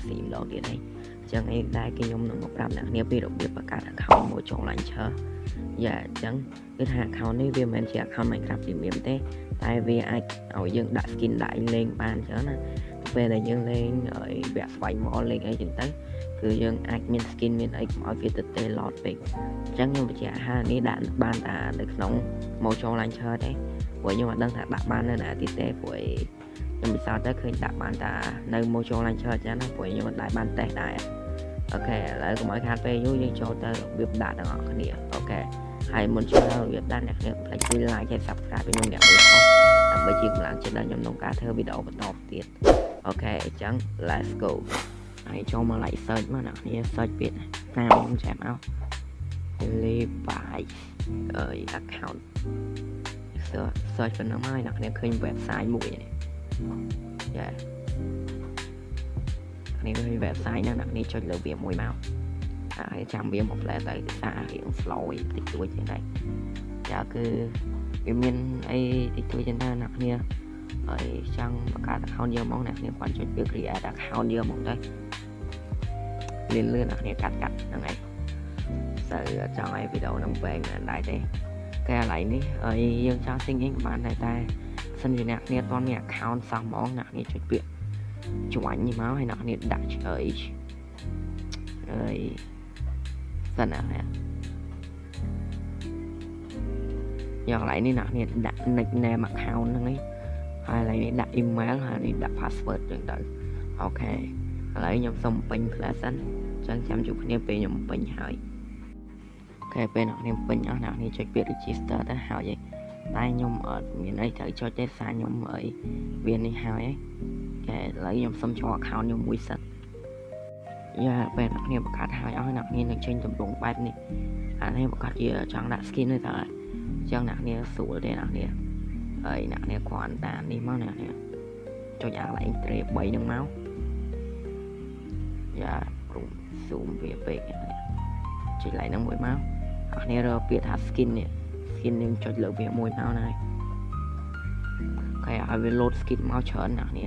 ស៊ីម្ដងទៀតហើយចឹងឯងដែរគេខ្ញុំនឹងមកប្រាប់អ្នកគ្នាពីរបៀបបង្កើត account Mojo Launcher យ៉ាអញ្ចឹងគឺថា account នេះវាមិនមែនជា account Minecraft Premium ទេតែវាអាចឲ្យយើងដាក់ skin ដាក់លេងបានអញ្ចឹងណាពេលដែលយើងលេងឲ្យវាក់ស្វែងមកលេងអីចឹងទៅគឺយើងអាចមាន skin មានអីកុំឲ្យវាទៅទេឡតពេកអញ្ចឹងខ្ញុំបញ្ជាក់ថានេះដាក់បានតានៅក្នុង Mojo Launcher ទេព្រោះខ្ញុំអត់ដឹងថាដាក់បាននៅណាទៀតទេព្រោះខ្ញុំពិសោធន៍ទៅឃើញដាក់បានតានៅ Mojo Launcher អញ្ចឹងណាព្រោះខ្ញុំមិនដែរបានតេស្តដែរអូខេឥឡូវកុំឲ្យខាតពេលយូរយើងចូលទៅរបៀបដាក់ទាំងអស់គ្នាអូខេហើយមុនចូលរបៀបដាក់អ្នកគ្នាកុំភ្លេចជួយ like ហើយ subscribe ឲ្យខ្ញុំអ្នកមួយផងដើម្បីជាកម្លាំងចិត្តដល់ខ្ញុំក្នុងការធ្វើវីដេអូបន្តទៀតអូខេអញ្ចឹង let's go ហើយចូលមក like search មកអ្នកគ្នា search ពាក្យណាខ្ញុំចាំមក Levi account search ប៉ុណ្ណឹងហើយអ្នកគ្នាឃើញ website មួយនេះយ៉ានេះគឺ website ហ្នឹងអ្នកនេះចុចលើវាមួយមកហើយចាំវាមកផ្លែទៅសាររៀង slow តិចតួចចឹងដែរចាគឺវាមានអីតិចតួចចឹងដែរអ្នកគ្នាហើយចង់បង្កើត account យកមកអ្នកគ្នាគាត់ចុចវា create account យកមកទៅលឿនអ្នកគ្នាកាត់ហ្នឹងឯងទៅចង់ឲ្យវីដេអូហ្នឹងវែងមិនដែរទេកែកន្លែងនេះហើយយើងចង់ sync in បានដែរតែសិនជាអ្នកគ្នាអត់មាន account សោះហ្មងអ្នកគ្នាចុចវាចាញ់នេះមកហើយអ្នកគ្នាដាក់ហើយសិនណាយកកន្លែងនេះអ្នកគ្នាដាក់ nickname account ហ្នឹងឯងហើយកន្លែងនេះដាក់ email ហើយនេះដាក់ password ចឹងទៅអូខេឥឡូវខ្ញុំសុំពេញ flash សិនអញ្ចឹងចាំជួបគ្នាពេលខ្ញុំពេញហើយអូខេពេលអ្នកគ្នាពេញអស់អ្នកគ្នាចុចពាក្យ register ទៅហើយឯងតែខ្ញុំអត់មានអីត្រូវចុចទេសារខ្ញុំអីវានេះហើយឯងអូខេឥឡូវខ្ញុំសុំចូល account ខ្ញុំមួយសិនយ៉ាពេលអ្នកគ្នាបង្កើតហើយអស់អ្នកគ្នានឹងចេញទម្រង់បែបនេះអានេះបង្កើតជាចង់ដាក់ skin ទេតើអញ្ចឹងអ្នកគ្នាស្រួលទេអ្នកគ្នាហើយអ្នកគ្នាគ្រាន់តែនេះមកអ្នកគ្នាចុចអាកន្លែង tray 3ហ្នឹងមកយ៉ាក្រុម zoom វាពេកចុចកន្លែងហ្នឹងមួយមកអ្នកគ្នារកពាក្យថា skin នេះ skin នឹងចុចលើវាមួយមកណាហើយឲ្យវា load skin មកច្រើនអ្នកគ្នា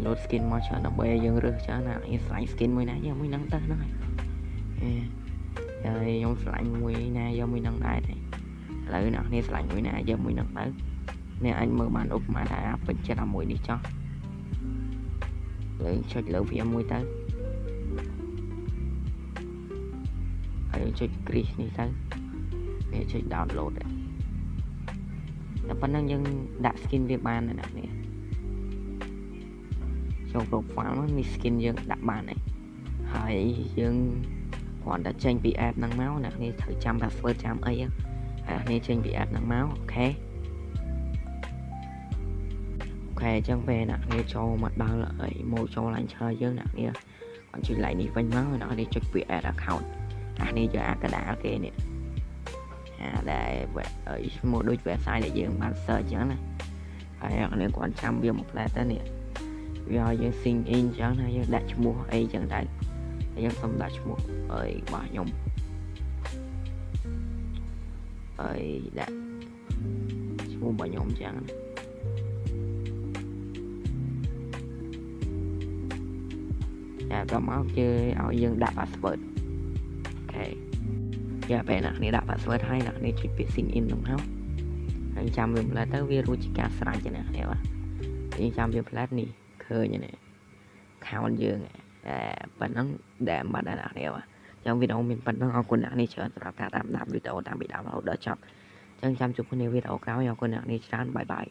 load skin មកច្រើនដើម្បីឲ្យយើងរើសច្រើនណានេះស្លាញ់ skin មួយណាយកមួយហ្នឹងទៅហ្នឹងហើយខ្ញុំស្លាញ់មួយណាយកមួយហ្នឹងដែរទេឥឡូវអ្នកគ្នាស្លាញ់មួយណាយកមួយហ្នឹងទៅអ្នកអញមើលបានឧបមាថាពេញចិត្តអាមួយនេះចោះលើចុចលើវាមួយទៅហើយចុច crease នេះទៅវាចុច download តែប៉ុណ្ណឹងយើងដាក់ skin វាបានណាអ្នកគ្នាចូល profile មកនេះ skin យើងដាក់បានហើយយើងគ្រាន់តែចេញពី app ហ្នឹងមកអ្នកគ្នាត្រូវចាំ password ចាំអីហើយអ្នកគ្នាចេញពី app ហ្នឹងមកអូខេអញ្ចឹងពេលអ្នកគ្នាចូលមកដល់Mojo Launcher យើងអ្នកគ្នាគាត់ចុច like នេះវិញមកអ្នកគ្នាចុចពាក្យ add account អ្នកគ្នាយកអាកដាលគេនេះដែលឈ្មោះដូច website ដែលយើងបាន search អញ្ចឹងណាហើយអ្នកគ្នាគាត់ចាំវាមកផ្លែទៅនេះវាឲ្យយើង sync in អញ្ចឹងណាយើងដាក់ឈ្មោះអីអញ្ចឹងដែរហើយយើងសុំដាក់ឈ្មោះរបស់ខ្ញុំហើយដាក់ឈ្មោះរបស់ខ្ញុំអញ្ចឹងដល់មកគឺឲ្យយើងដាក់ password អូខេយ៉ាពេលអ្នកគ្នាដាក់ password ហើយអ្នកគ្នាចុចពាក្យ sign in ហ្នឹងហើយចាំវាផ្លែទៅវារួចជាការស្រេចណាអ្នកបាទយើងចាំវាផ្លែនេះឃើញនេះ account យើងប៉ុណ្ណឹងដែលបាត់ដែរអ្នកបាទអញ្ចឹងវីដេអូមានប៉ុណ្ណឹងអរគុណអ្នកនេះច្រើនសម្រាប់ការតាមដានវីដេអូតាមពីដើមរហូតដល់ចប់អញ្ចឹងចាំជួបគ្នាវីដេអូក្រោយអរគុណអ្នកនេះច្រើនបាយបាយ